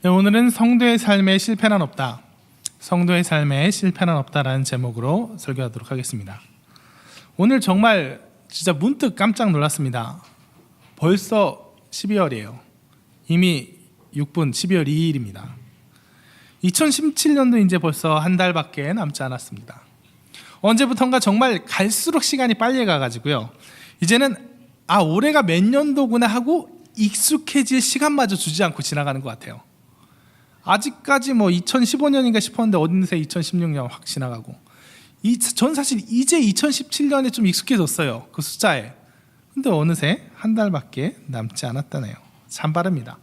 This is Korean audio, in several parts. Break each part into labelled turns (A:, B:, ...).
A: 네, 오늘은 성도의 삶에 실패는 없다. 성도의 삶에 실패는 없다라는 제목으로 설교하도록 하겠습니다. 오늘 정말 진짜 문득 깜짝 놀랐습니다. 벌써 12월이에요. 이미 6분 12월 2일입니다. 2017년도 이제 벌써 한 달밖에 남지 않았습니다. 언제부턴가 정말 갈수록 시간이 빨리 가가지고요. 이제는 올해가 몇 년도구나 하고 익숙해질 시간마저 주지 않고 지나가는 것 같아요. 아직까지 2015년인가 싶었는데 어느새 2016년 확 지나가고, 전 사실 이제 2017년에 좀 익숙해졌어요, 그 숫자에. 근데 어느새 한 달밖에 남지 않았다네요. 참 빠릅니다.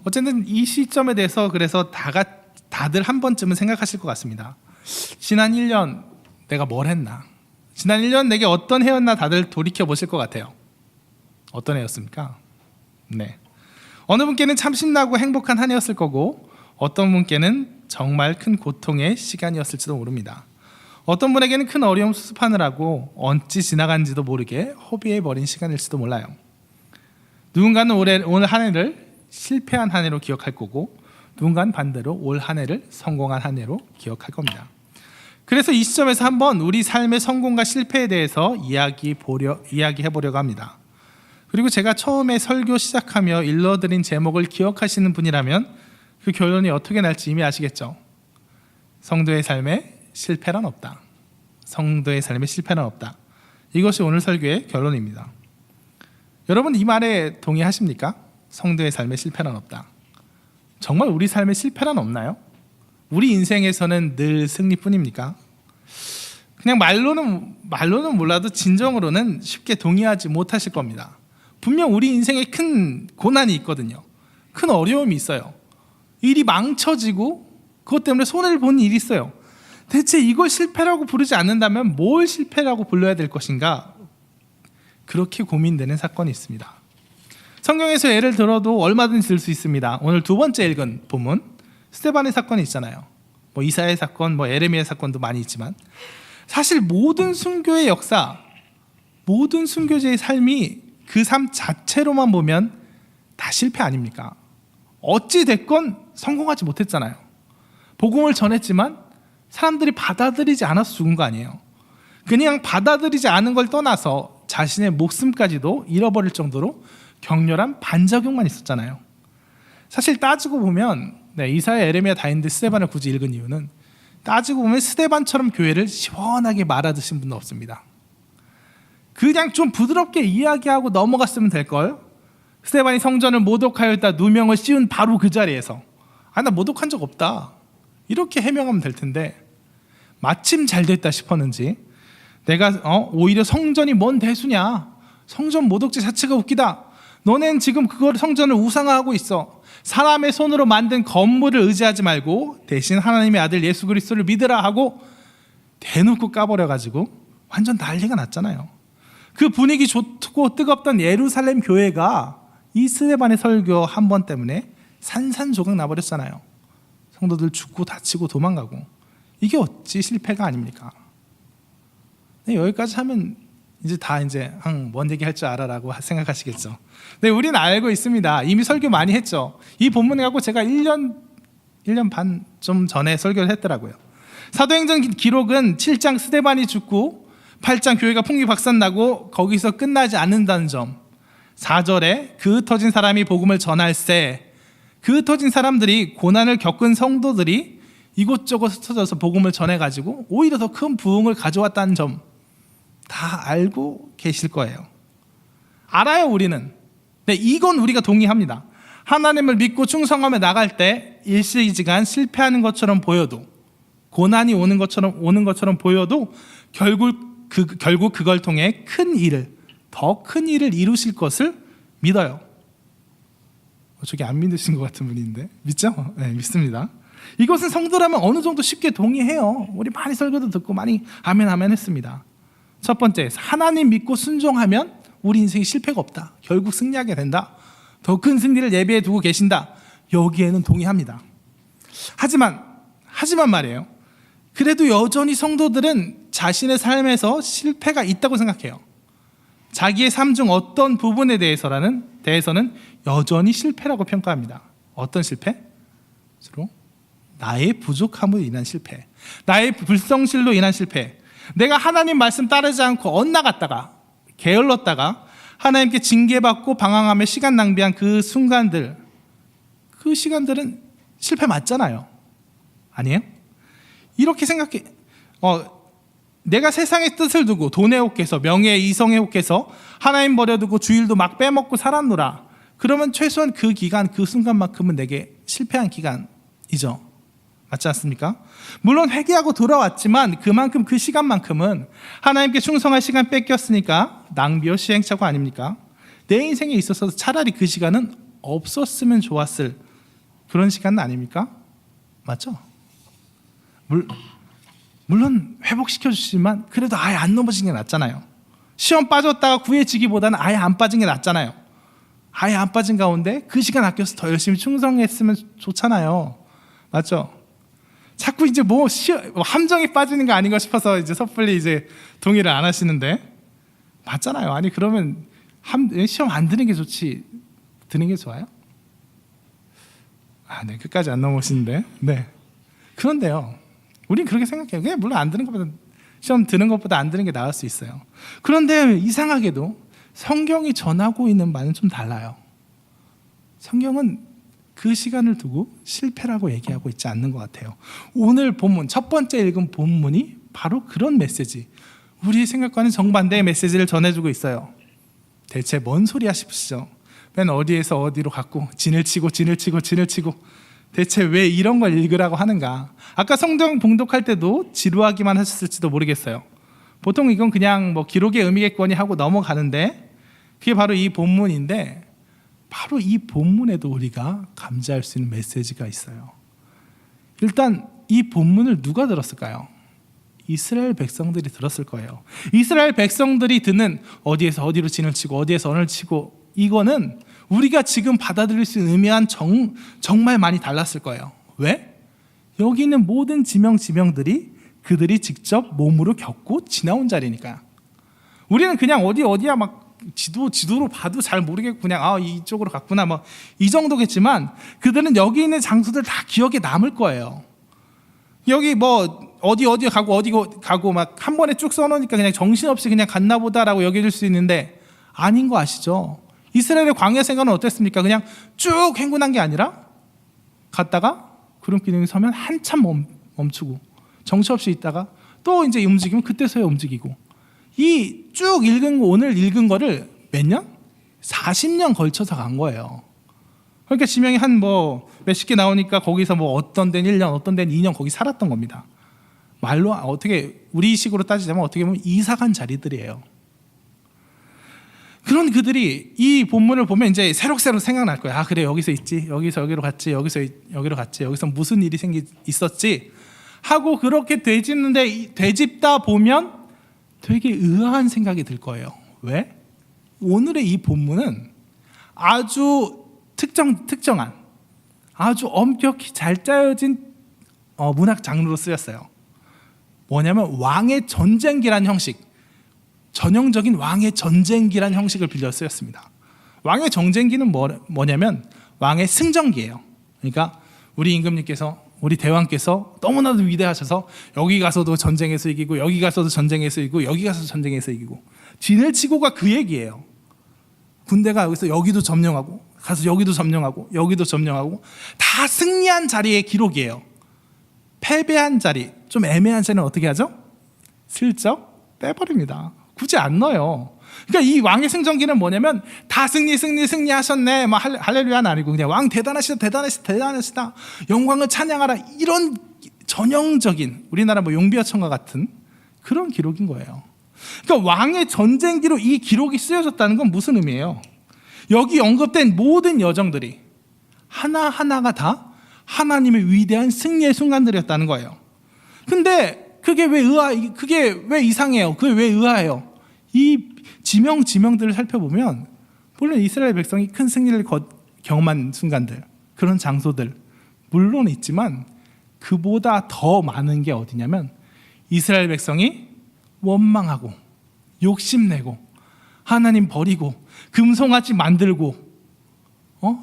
A: 어쨌든 이 시점에 대해서 그래서 다들 한 번쯤은 생각하실 것 같습니다. 지난 1년 내가 뭘 했나, 지난 1년 내게 어떤 해였나 다들 돌이켜보실 것 같아요. 어떤 해였습니까? 네, 어느 분께는 참 신나고 행복한 한 해였을 거고, 어떤 분께는 정말 큰 고통의 시간이었을지도 모릅니다. 어떤 분에게는 큰 어려움 수습하느라고 언제 지나간지도 모르게 허비해버린 시간일지도 몰라요. 누군가는 오늘 한 해를 실패한 한 해로 기억할 거고, 누군가는 반대로 올 한 해를 성공한 한 해로 기억할 겁니다. 그래서 이 시점에서 한번 우리 삶의 성공과 실패에 대해서 이야기해보려고 합니다. 그리고 제가 처음에 설교 시작하며 일러드린 제목을 기억하시는 분이라면 그 결론이 어떻게 날지 이미 아시겠죠? 성도의 삶에 실패란 없다. 성도의 삶에 실패는 없다. 이것이 오늘 설교의 결론입니다. 여러분, 이 말에 동의하십니까? 성도의 삶에 실패는 없다. 정말 우리 삶에 실패란 없나요? 우리 인생에서는 늘 승리뿐입니까? 그냥 말로는 몰라도 진정으로는 쉽게 동의하지 못하실 겁니다. 분명 우리 인생에 큰 고난이 있거든요. 큰 어려움이 있어요. 일이 망쳐지고 그것 때문에 손해를 본 일이 있어요. 대체 이걸 실패라고 부르지 않는다면 뭘 실패라고 불러야 될 것인가? 그렇게 고민되는 사건이 있습니다. 성경에서 예를 들어도 얼마든지 들 수 있습니다. 오늘 두 번째 읽은 본문 스데반의 사건이 있잖아요. 이사야의 사건, 에레미야의 사건도 많이 있지만, 사실 모든 순교의 역사, 모든 순교자의 삶이 그 삶 자체로만 보면 다 실패 아닙니까? 어찌 됐건 성공하지 못했잖아요. 복음을 전했지만 사람들이 받아들이지 않아서 죽은 거 아니에요. 그냥 받아들이지 않은 걸 떠나서 자신의 목숨까지도 잃어버릴 정도로 격렬한 반작용만 있었잖아요. 사실 따지고 보면 이사야, 에레미야 다 있는데 스데반을 굳이 읽은 이유는, 따지고 보면 스데반처럼 교회를 시원하게 말아드신 분은 없습니다. 그냥 좀 부드럽게 이야기하고 넘어갔으면 될걸. 스데반이 성전을 모독하였다 누명을 씌운 바로 그 자리에서 나 모독한 적 없다 이렇게 해명하면 될 텐데, 마침 잘 됐다 싶었는지 내가 오히려 성전이 뭔 대수냐, 성전 모독죄 자체가 웃기다, 너넨 지금 그걸 성전을 우상화하고 있어, 사람의 손으로 만든 건물을 의지하지 말고 대신 하나님의 아들 예수 그리스도를 믿으라 하고 대놓고 까버려가지고 완전 난리가 났잖아요. 그 분위기 좋고 뜨겁던 예루살렘 교회가 이 스데반의 설교 한 번 때문에 산산조각 나버렸잖아요. 성도들 죽고 다치고 도망가고. 이게 어찌 실패가 아닙니까? 여기까지 하면 이제 뭔 얘기 할 줄 알아라고 생각하시겠죠. 네, 우리는 알고 있습니다. 이미 설교 많이 했죠. 이 본문에 갖고 제가 1년 반 좀 전에 설교를 했더라고요. 사도행전 기록은 7장 스데반이 죽고 8장 교회가 풍비박산나고 거기서 끝나지 않는다는 점, 4절에 그 흩어진 사람이 복음을 전할세, 그 흩어진 사람들이 고난을 겪은 성도들이 이곳저곳 흩어져서 복음을 전해가지고 오히려 더 큰 부흥을 가져왔다는 점 다 알고 계실 거예요. 알아요, 우리는. 네, 이건 우리가 동의합니다. 하나님을 믿고 충성하며 나갈 때 일시지간 실패하는 것처럼 보여도, 고난이 오는 것처럼 보여도 결국 그걸 통해 더 큰 일을 이루실 것을 믿어요. 저기 안 믿으신 것 같은 분인데 믿죠? 네, 믿습니다. 이것은 성도라면 어느 정도 쉽게 동의해요. 우리 많이 설교도 듣고 많이 아멘 했습니다. 첫 번째, 하나님 믿고 순종하면 우리 인생에 실패가 없다, 결국 승리하게 된다, 더 큰 승리를 예비해 두고 계신다, 여기에는 동의합니다. 하지만 말이에요, 그래도 여전히 성도들은 자신의 삶에서 실패가 있다고 생각해요. 자기의 삶 중 어떤 부분에 대해서는 여전히 실패라고 평가합니다. 어떤 실패? 주로 나의 부족함으로 인한 실패, 나의 불성실로 인한 실패, 내가 하나님 말씀 따르지 않고 엇나갔다가 게을렀다가 하나님께 징계받고 방황하며 시간 낭비한 그 순간들, 그 시간들은 실패 맞잖아요. 아니에요? 이렇게 생각해. 내가 세상의 뜻을 두고 돈에 혹해서 명예에 이성에 혹해서 하나님 버려두고 주일도 막 빼먹고 살았노라. 그러면 최소한 그 기간, 그 순간만큼은 내게 실패한 기간이죠. 맞지 않습니까? 물론 회개하고 돌아왔지만 그만큼 그 시간만큼은 하나님께 충성할 시간 뺏겼으니까 낭비요 시행착오 아닙니까? 내 인생에 있어서 차라리 그 시간은 없었으면 좋았을 그런 시간 아닙니까? 맞죠? 물론 회복시켜 주시지만 그래도 아예 안 넘어지는 게 낫잖아요. 시험 빠졌다가 구해지기보다는 아예 안 빠진 게 낫잖아요. 아예 안 빠진 가운데 그 시간 아껴서 더 열심히 충성했으면 좋잖아요. 맞죠? 자꾸 이제 함정에 빠지는 거 아닌가 싶어서 이제 섣불리 이제 동의를 안 하시는데, 맞잖아요. 아니 그러면 시험 안 드는 게 좋지 드는 게 좋아요? 네, 끝까지 안 넘어오시는데. 네. 그런데요, 우린 그렇게 생각해요. 그냥 물론 안 드는 것보다, 시험 드는 것보다 안 드는 게 나을 수 있어요. 그런데 이상하게도 성경이 전하고 있는 바는 좀 달라요. 성경은 그 시간을 두고 실패라고 얘기하고 있지 않는 것 같아요. 오늘 본문, 첫 번째 읽은 본문이 바로 그런 메시지, 우리의 생각과는 정반대의 메시지를 전해주고 있어요. 대체 뭔 소리야 싶으시죠? 맨 어디에서 어디로 갔고 진을 치고 대체 왜 이런 걸 읽으라고 하는가? 아까 성경 봉독할 때도 지루하기만 하셨을지도 모르겠어요. 보통 이건 그냥 기록의 의미겠거니 하고 넘어가는데, 그게 바로 이 본문인데, 바로 이 본문에도 우리가 감지할 수 있는 메시지가 있어요. 일단 이 본문을 누가 들었을까요? 이스라엘 백성들이 들었을 거예요. 이스라엘 백성들이 듣는 어디에서 어디로 진을 치고 어디에서 언을 치고, 이거는 우리가 지금 받아들일 수 있는 의미한 정말 많이 달랐을 거예요. 왜? 여기 있는 모든 지명들이 그들이 직접 몸으로 겪고 지나온 자리니까. 우리는 그냥 어디야 지도로 봐도 잘 모르겠고 그냥 이쪽으로 갔구나 이 정도겠지만, 그들은 여기 있는 장소들 다 기억에 남을 거예요. 여기 어디 가고 한 번에 쭉 써놓으니까 그냥 정신없이 그냥 갔나 보다라고 여겨질 수 있는데, 아닌 거 아시죠? 이스라엘의 광야 생활은 어땠습니까? 그냥 쭉 행군한 게 아니라 갔다가 구름기둥이 서면 한참 멈추고 정처 없이 있다가 또 이제 움직이면 그때서야 움직이고, 이 쭉 오늘 읽은 거를 몇 년? 40년 걸쳐서 간 거예요. 그러니까 지명이 한 몇십 개 나오니까 거기서 어떤 데는 1년, 어떤 데는 2년 거기 살았던 겁니다. 말로 어떻게 우리식으로 따지자면 어떻게 보면 이사 간 자리들이에요. 그런 그들이 이 본문을 보면 이제 새록새록 생각날 거예요. 그래, 여기서 있지, 여기서 여기로 갔지, 여기서 여기로 갔지, 여기서 무슨 일이 있었지 하고 그렇게 되짚다 보면 되게 의아한 생각이 들 거예요. 왜? 오늘의 이 본문은 아주 특정한 아주 엄격히 잘 짜여진 문학 장르로 쓰였어요. 뭐냐면 왕의 전쟁기란 형식, 전형적인 왕의 전쟁기란 형식을 빌려 쓰였습니다. 왕의 전쟁기는 뭐냐면 왕의 승전기예요. 그러니까 우리 임금님께서, 우리 대왕께서 너무나도 위대하셔서 여기 가서도 전쟁에서 이기고 여기 가서도 전쟁에서 이기고 여기 가서도 전쟁에서 이기고, 진을 치고가 그 얘기예요. 군대가 여기서 여기도 점령하고 가서 여기도 점령하고 여기도 점령하고 다 승리한 자리의 기록이에요. 패배한 자리, 좀 애매한 자리는 어떻게 하죠? 슬쩍 빼버립니다. 굳이 안 넣어요. 그러니까 이 왕의 승전기는 뭐냐면 다 승리하셨네 할렐루야는 아니고 그냥 왕 대단하시다 영광을 찬양하라, 이런 전형적인 우리나라 용비어천과 같은 그런 기록인 거예요. 그러니까 왕의 전쟁기로 이 기록이 쓰여졌다는 건 무슨 의미예요? 여기 언급된 모든 여정들이 하나하나가 다 하나님의 위대한 승리의 순간들이었다는 거예요. 근데 그게 왜 이상해요? 그게 왜 의아해요? 이 지명들을 살펴보면 물론 이스라엘 백성이 큰 승리를 경험한 순간들, 그런 장소들 물론 있지만, 그보다 더 많은 게 어디냐면 이스라엘 백성이 원망하고 욕심내고 하나님 버리고 금송아지 만들고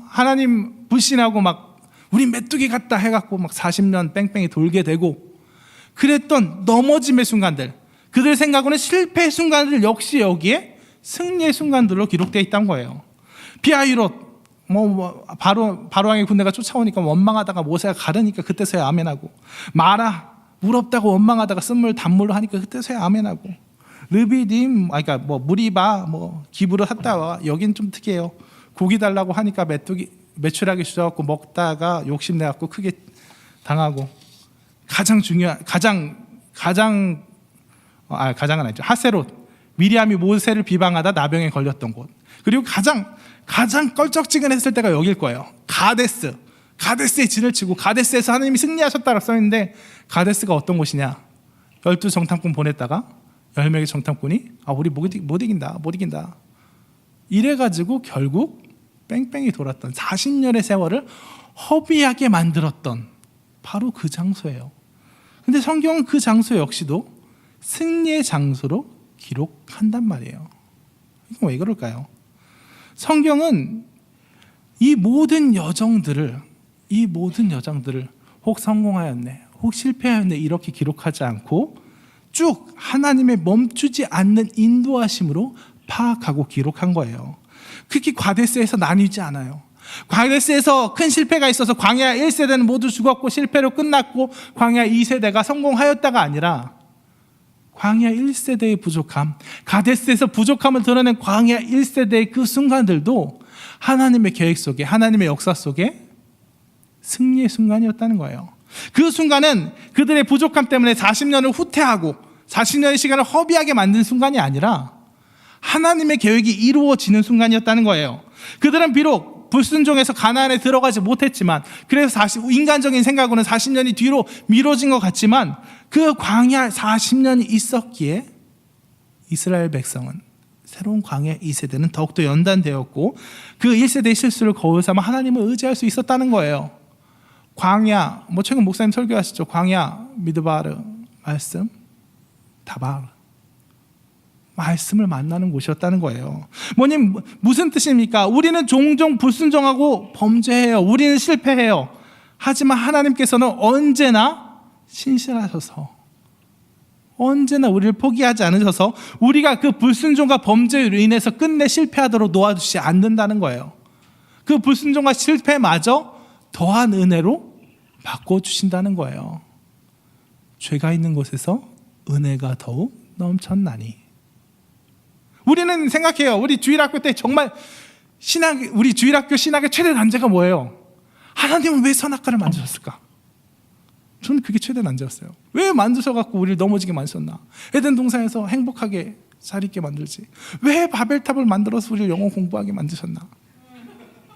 A: 하나님 불신하고 우리 메뚜기 같다 해갖고 막 40년 뺑뺑이 돌게 되고 그랬던 넘어짐의 순간들, 그들 생각으로는 실패의 순간들 역시 여기에 승리의 순간들로 기록되어 있다는 거예요. 비하이롯 바로왕의 군대가 쫓아오니까 원망하다가 모세가 가르니까 그때서야 아멘하고, 마라 물 없다고 원망하다가 쓴물 단물로 하니까 그때서야 아멘하고, 르비딤 그러니까 무리바 기부를 했다가 여긴 좀 특이해요. 고기 달라고 하니까 매출하기 시작하고 먹다가 욕심내갖고 크게 당하고, 가장은 아니죠. 하세롯, 미리암이 모세를 비방하다 나병에 걸렸던 곳, 그리고 가장 껄쩍지근했을 때가 여길 거예요. 가데스에 진을 치고 가데스에서 하나님이 승리하셨다고 써있는데, 가데스가 어떤 곳이냐? 12정탐꾼 보냈다가 10명의 정탐꾼이 우리 못 이긴다 이래가지고 결국 뺑뺑이 돌았던 40년의 세월을 허비하게 만들었던 바로 그 장소예요. 근데 성경은 그 장소 역시도 승리의 장소로 기록한단 말이에요. 이건 왜 그럴까요? 성경은 이 모든 여정들을 혹 성공하였네, 혹 실패하였네 이렇게 기록하지 않고 쭉 하나님의 멈추지 않는 인도하심으로 파악하고 기록한 거예요. 특히 과데스에서 나뉘지 않아요. 과데스에서 큰 실패가 있어서 광야 1세대는 모두 죽었고 실패로 끝났고 광야 2세대가 성공하였다가 아니라, 광야 1세대의 부족함, 가데스에서 부족함을 드러낸 광야 1세대의 그 순간들도 하나님의 계획 속에, 하나님의 역사 속에 승리의 순간이었다는 거예요. 그 순간은 그들의 부족함 때문에 40년을 후퇴하고 40년의 시간을 허비하게 만든 순간이 아니라 하나님의 계획이 이루어지는 순간이었다는 거예요. 그들은 비록 불순종해서 가나안에 들어가지 못했지만, 그래서 인간적인 생각으로는 40년이 뒤로 미뤄진 것 같지만, 그 광야 40년이 있었기에 이스라엘 백성은, 새로운 광야 2세대는 더욱더 연단되었고 그 1세대의 실수를 거울 삼아 하나님을 의지할 수 있었다는 거예요. 광야, 최근 목사님 설교하시죠. 광야 미드바르 말씀, 다바르 말씀을 만나는 곳이었다는 거예요. 무슨 뜻입니까? 우리는 종종 불순종하고 범죄해요. 우리는 실패해요. 하지만 하나님께서는 언제나 신실하셔서, 언제나 우리를 포기하지 않으셔서 우리가 그 불순종과 범죄로 인해서 끝내 실패하도록 놓아주지 않는다는 거예요. 그 불순종과 실패마저 더한 은혜로 바꿔주신다는 거예요. 죄가 있는 곳에서 은혜가 더욱 넘쳤나니. 우리는 생각해요. 우리 주일학교 때 정말 우리 주일학교 신학의 최대 난제가 뭐예요? 하나님은 왜 선악과를 만드셨을까? 저는 그게 최대 난제였어요. 왜 만드셔갖고 우리를 넘어지게 만드셨나? 에덴 동산에서 행복하게 잘 있게 만들지, 왜 바벨탑을 만들어서 우리를 영어 공부하게 만드셨나?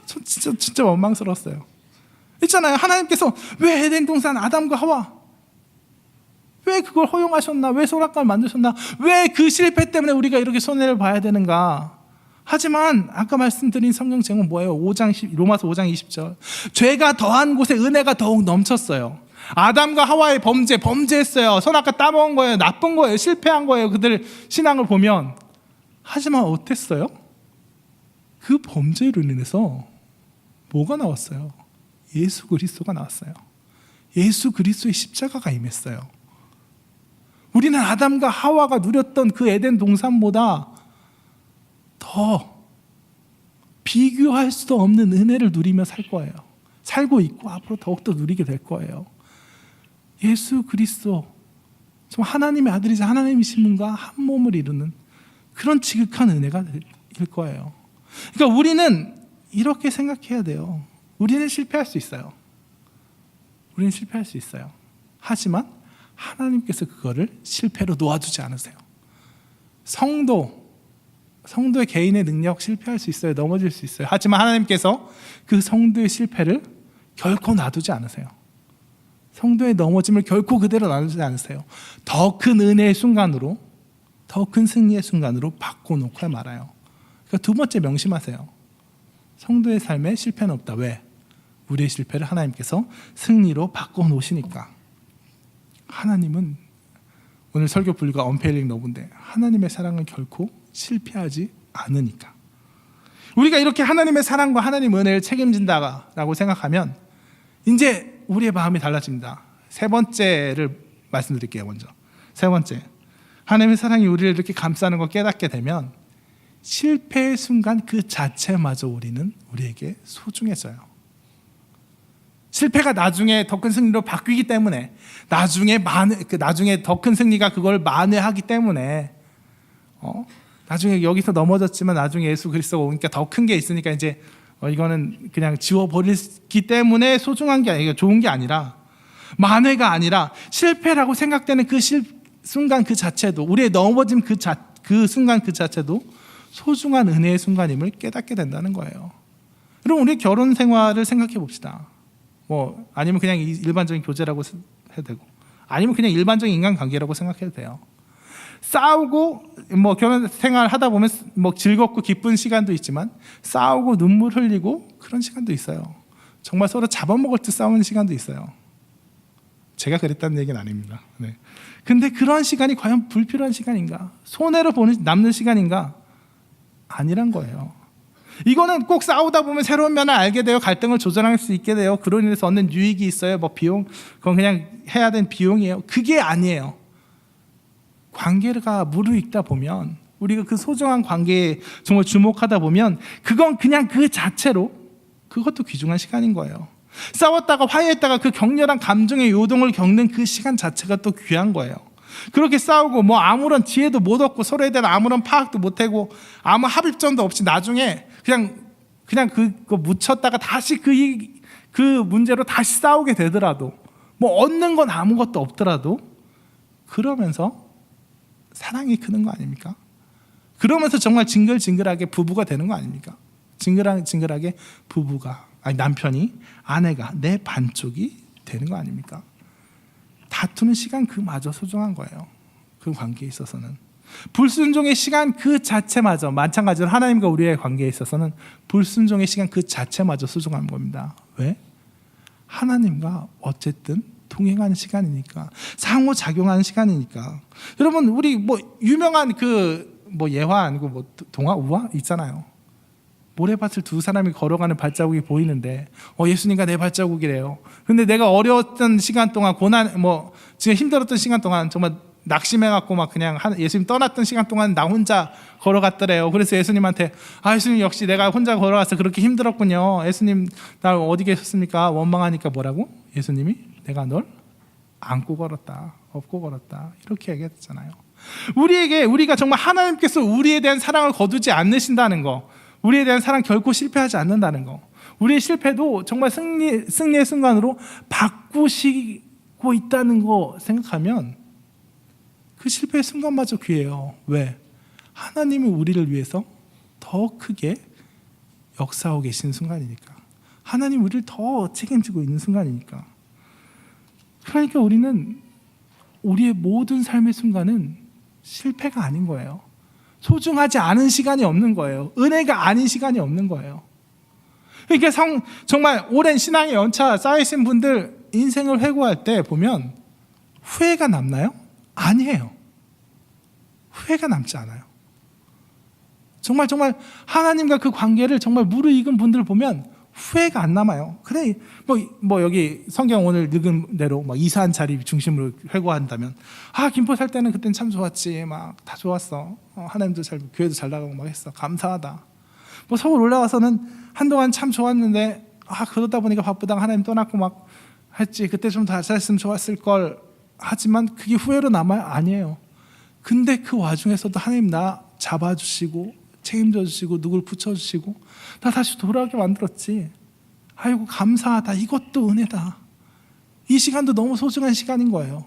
A: 전 진짜 원망스러웠어요. 있잖아요. 하나님께서 왜 에덴 동산 아담과 하와, 왜 그걸 허용하셨나? 왜 선악과를 만드셨나? 왜 그 실패 때문에 우리가 이렇게 손해를 봐야 되는가? 하지만 아까 말씀드린 성경 제목은 뭐예요? 로마서 5장 20절. 죄가 더한 곳에 은혜가 더욱 넘쳤어요. 아담과 하와의 범죄했어요. 선악과 따먹은 거예요. 나쁜 거예요. 실패한 거예요. 그들 신앙을 보면. 하지만 어땠어요? 그 범죄로 인해서 뭐가 나왔어요? 예수 그리스도가 나왔어요. 예수 그리스도의 십자가가 임했어요. 우리는 아담과 하와가 누렸던 그 에덴 동산보다 더 비교할 수도 없는 은혜를 누리며 살 거예요. 살고 있고 앞으로 더욱더 누리게 될 거예요. 예수 그리스도, 좀 하나님의 아들이자 하나님이신 분과 한 몸을 이루는 그런 지극한 은혜가 될 거예요. 그러니까 우리는 이렇게 생각해야 돼요. 우리는 실패할 수 있어요. 우리는 실패할 수 있어요. 하지만 하나님께서 그거를 실패로 놓아두지 않으세요. 성도의 개인의 능력 실패할 수 있어요. 넘어질 수 있어요. 하지만 하나님께서 그 성도의 실패를 결코 놔두지 않으세요. 성도의 넘어짐을 결코 그대로 놔두지 않으세요. 더 큰 은혜의 순간으로, 더 큰 승리의 순간으로 바꿔놓고 말아요. 그러니까 두 번째 명심하세요. 성도의 삶에 실패는 없다. 왜? 우리의 실패를 하나님께서 승리로 바꿔놓으시니까. 하나님은, 오늘 설교 분류가 언페일링 러브인데, 하나님의 사랑은 결코 실패하지 않으니까. 우리가 이렇게 하나님의 사랑과 하나님의 은혜를 책임진다라고 생각하면 이제 우리의 마음이 달라집니다. 세 번째를 말씀드릴게요. 먼저 세 번째, 하나님의 사랑이 우리를 이렇게 감싸는 걸 깨닫게 되면 실패의 순간 그 자체마저 우리에게 소중해져요. 실패가 나중에 더 큰 승리로 바뀌기 때문에, 나중에 더 큰 승리가 그걸 만회하기 때문에, 나중에 여기서 넘어졌지만 나중에 예수 그리스도가 오니까 더 큰 게 있으니까 이제 이거는 그냥 지워버리기 때문에 소중한 게 아니라, 좋은 게 아니라, 만회가 아니라 실패라고 생각되는 그 순간 그 자체도, 우리의 넘어짐 그 순간 그 자체도 소중한 은혜의 순간임을 깨닫게 된다는 거예요. 그럼 우리 결혼 생활을 생각해 봅시다. 아니면 그냥 일반적인 교제라고 해도 되고, 아니면 그냥 일반적인 인간관계라고 생각해도 돼요. 싸우고 결혼 생활 하다 보면 즐겁고 기쁜 시간도 있지만, 싸우고 눈물 흘리고 그런 시간도 있어요. 정말 서로 잡아먹을 듯 싸우는 시간도 있어요. 제가 그랬다는 얘기는 아닙니다. 네. 근데 그런 시간이 과연 불필요한 시간인가? 손해로 남는 시간인가? 아니란 거예요. 이거는 꼭 싸우다 보면 새로운 면을 알게 돼요. 갈등을 조절할 수 있게 돼요. 그로 인해서 얻는 유익이 있어요. 비용, 그건 그냥 해야 되는 비용이에요. 그게 아니에요. 관계가 무르익다 보면, 우리가 그 소중한 관계에 정말 주목하다 보면, 그건 그냥 그 자체로 그것도 귀중한 시간인 거예요. 싸웠다가 화해했다가 그 격렬한 감정의 요동을 겪는 그 시간 자체가 또 귀한 거예요. 그렇게 싸우고 아무런 지혜도 못 얻고, 서로에 대한 아무런 파악도 못 하고, 아무 합의점도 없이 나중에 그냥 그거 묻혔다가 다시 그 문제로 다시 싸우게 되더라도, 얻는 건 아무것도 없더라도, 그러면서 사랑이 크는 거 아닙니까? 그러면서 정말 징글징글하게 부부가 되는 거 아닙니까? 징글징글하게 남편이, 아내가 내 반쪽이 되는 거 아닙니까? 다투는 시간 그마저 소중한 거예요. 그 관계에 있어서는. 불순종의 시간 그 자체마저, 마찬가지로 하나님과 우리의 관계에 있어서는 불순종의 시간 그 자체마저 소중한 겁니다. 왜? 하나님과 어쨌든 동행하는 시간이니까, 상호작용하는 시간이니까. 여러분, 우리 유명한 예화 아니고 동화, 우화 있잖아요. 모래밭을 두 사람이 걸어가는 발자국이 보이는데, 예수님과 내 발자국이래요. 근데 내가 어려웠던 시간 동안, 지금 힘들었던 시간 동안 정말 낙심해갖고 그냥 예수님 떠났던 시간 동안 나 혼자 걸어갔더래요. 그래서 예수님한테, 예수님 역시 내가 혼자 걸어가서 그렇게 힘들었군요. 예수님 나 어디 계셨습니까? 원망하니까 뭐라고? 예수님이 내가 널 안고 걸었다, 업고 걸었다, 이렇게 얘기했잖아요. 우리가 정말 하나님께서 우리에 대한 사랑을 거두지 않으신다는 거, 우리에 대한 사랑 결코 실패하지 않는다는 거, 우리의 실패도 정말 승리의 순간으로 바꾸시고 있다는 거 생각하면 그 실패의 순간마저 귀해요. 왜? 하나님이 우리를 위해서 더 크게 역사하고 계신 순간이니까. 하나님 우리를 더 책임지고 있는 순간이니까. 그러니까 우리는 우리의 모든 삶의 순간은 실패가 아닌 거예요. 소중하지 않은 시간이 없는 거예요. 은혜가 아닌 시간이 없는 거예요. 그러니까 정말 오랜 신앙의 연차 쌓이신 분들 인생을 회고할 때 보면 후회가 남나요? 아니에요. 후회가 남지 않아요. 정말 하나님과 그 관계를 정말 무르익은 분들을 보면 후회가 안 남아요. 그래, 여기 성경 오늘 읽은 대로 이사한 자리 중심으로 회고한다면, 김포 살 때는 그땐 참 좋았지, 다 좋았어. 하나님도 교회도 잘 나가고 했어. 감사하다. 서울 올라와서는 한동안 참 좋았는데, 그러다 보니까 바쁘다가 하나님 떠났고 했지. 그때 좀 더 잘했으면 좋았을 걸. 하지만 그게 후회로 남아요? 아니에요. 근데 그 와중에서도 하나님 나 잡아주시고 책임져 주시고 누굴 붙여주시고 나 다시 돌아오게 만들었지. 아이고 감사하다. 이것도 은혜다. 이 시간도 너무 소중한 시간인 거예요.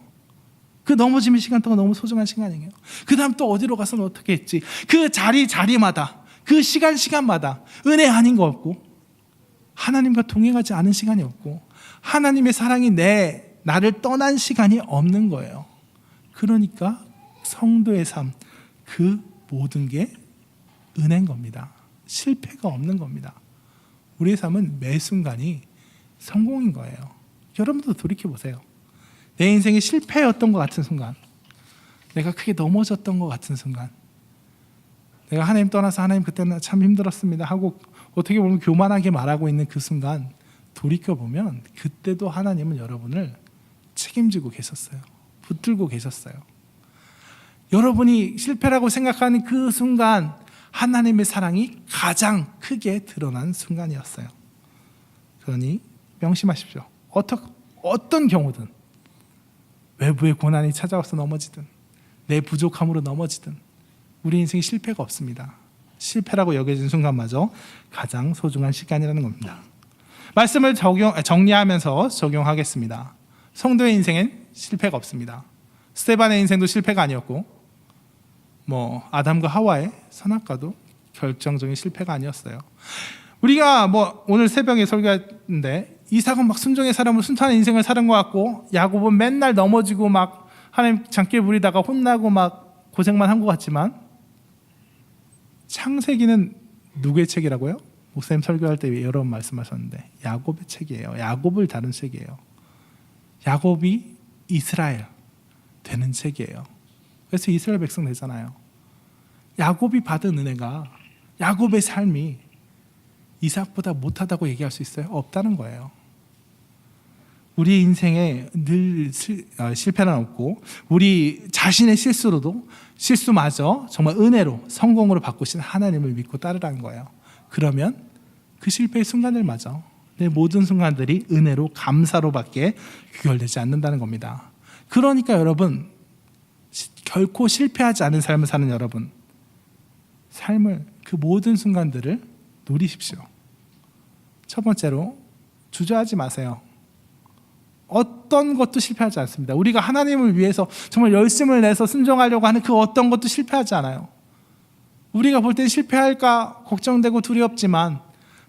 A: 그 넘어짐의 시간 동안 너무 소중한 시간이에요. 그 다음 또 어디로 가서는 어떻게 했지. 그 자리마다, 그 시간마다 은혜 아닌 거 없고, 하나님과 동행하지 않은 시간이 없고, 하나님의 사랑이 나를 떠난 시간이 없는 거예요. 그러니까 성도의 삶, 그 모든 게 은혜인 겁니다. 실패가 없는 겁니다. 우리의 삶은 매 순간이 성공인 거예요. 여러분도 돌이켜보세요. 내 인생이 실패였던 것 같은 순간, 내가 크게 넘어졌던 것 같은 순간, 내가 하나님 떠나서 하나님 그때는 참 힘들었습니다 하고 어떻게 보면 교만하게 말하고 있는 그 순간, 돌이켜보면 그때도 하나님은 여러분을 책임지고 계셨어요. 붙들고 계셨어요. 여러분이 실패라고 생각하는 그 순간 하나님의 사랑이 가장 크게 드러난 순간이었어요. 그러니 명심하십시오. 어떤 경우든 외부의 고난이 찾아와서 넘어지든 내 부족함으로 넘어지든 우리 인생에 실패가 없습니다. 실패라고 여겨진 순간마저 가장 소중한 시간이라는 겁니다. 말씀을 정리하면서 적용하겠습니다. 성도의 인생엔 실패가 없습니다. 스데반의 인생도 실패가 아니었고 아담과 하와의 선악과도 결정적인 실패가 아니었어요. 우리가 오늘 새벽에 설교했는데 이삭은 막 순종의 사람으로 순탄한 인생을 사는 것 같고 야곱은 맨날 넘어지고 막 하나님 장길 부리다가 혼나고 막 고생만 한 것 같지만 창세기는 누구의 책이라고요? 목사님 설교할 때 여러 번 말씀하셨는데 야곱의 책이에요. 야곱을 다룬 책이에요. 야곱이 이스라엘 되는 책이에요. 그래서 이스라엘 백성 되잖아요. 야곱이 받은 은혜가 야곱의 삶이 이삭보다 못하다고 얘기할 수 있어요? 없다는 거예요. 우리 인생에 늘 실패는 없고 우리 자신의 실수마저 정말 은혜로 성공으로 바꾸신 하나님을 믿고 따르라는 거예요. 그러면 그 실패의 순간들마저 내 모든 순간들이 은혜로 감사로밖에 귀결되지 않는다는 겁니다. 그러니까 여러분 결코 실패하지 않은 삶을 사는 여러분 삶을 그 모든 순간들을 누리십시오. 첫 번째로 주저하지 마세요. 어떤 것도 실패하지 않습니다. 우리가 하나님을 위해서 정말 열심을 내서 순종하려고 하는 그 어떤 것도 실패하지 않아요. 우리가 볼 땐 실패할까 걱정되고 두렵지만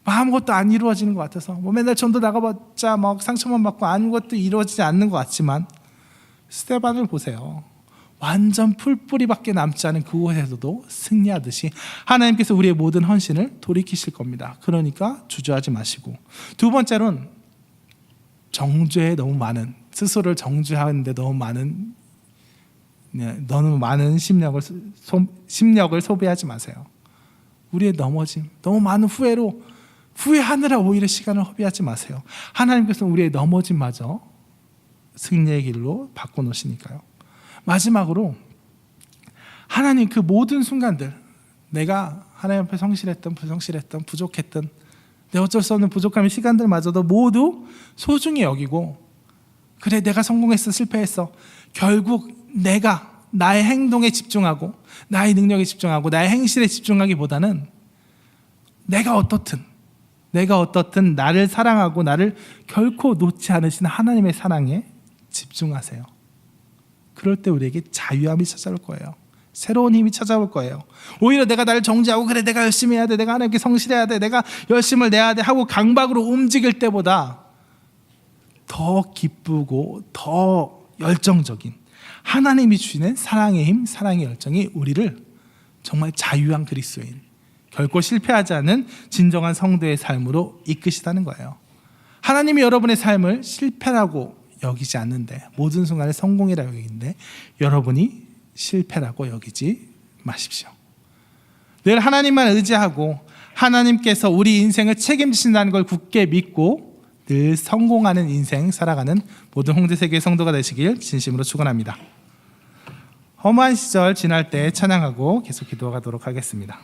A: 아무것도 안 이루어지는 것 같아서 맨날 전도 나가봤자 상처만 받고 아무것도 이루어지지 않는 것 같지만 스데반을 보세요. 완전 풀뿌리밖에 남지 않은 그곳에서도 승리하듯이 하나님께서 우리의 모든 헌신을 돌이키실 겁니다. 그러니까 주저하지 마시고, 두 번째로는 정죄에 너무 많은, 스스로를 정죄하는데 너무 많은 심력을 소비하지 마세요. 우리의 넘어짐, 너무 많은 후회하느라 오히려 시간을 허비하지 마세요. 하나님께서 우리의 넘어짐마저 승리의 길로 바꿔놓으시니까요. 마지막으로 하나님 그 모든 순간들, 내가 하나님 앞에 성실했던 불성실했던 부족했던 내 어쩔 수 없는 부족함의 시간들마저도 모두 소중히 여기고, 그래 내가 성공했어 실패했어, 결국 내가 나의 행동에 집중하고 나의 능력에 집중하고 나의 행실에 집중하기보다는 내가 어떻든 나를 사랑하고 나를 결코 놓지 않으신 하나님의 사랑에 집중하세요. 그럴 때 우리에게 자유함이 찾아올 거예요. 새로운 힘이 찾아올 거예요. 오히려 내가 나를 정죄하고 그래 내가 열심히 해야 돼, 내가 하나님께 성실해야 돼, 내가 열심을 내야 돼 하고 강박으로 움직일 때보다 더 기쁘고 더 열정적인 하나님이 주시는 사랑의 힘, 사랑의 열정이 우리를 정말 자유한 그리스도인, 결코 실패하지 않은 진정한 성도의 삶으로 이끄시다는 거예요. 하나님이 여러분의 삶을 실패라고 여기지 않는데, 모든 순간에 성공이라고 여기는데 여러분이 실패라고 여기지 마십시오. 늘 하나님만 의지하고 하나님께서 우리 인생을 책임지신다는 걸 굳게 믿고 늘 성공하는 인생 살아가는 모든 홍대세교의 성도가 되시길 진심으로 축원합니다. 험한 시절 지날 때 찬양하고 계속 기도하도록 하겠습니다.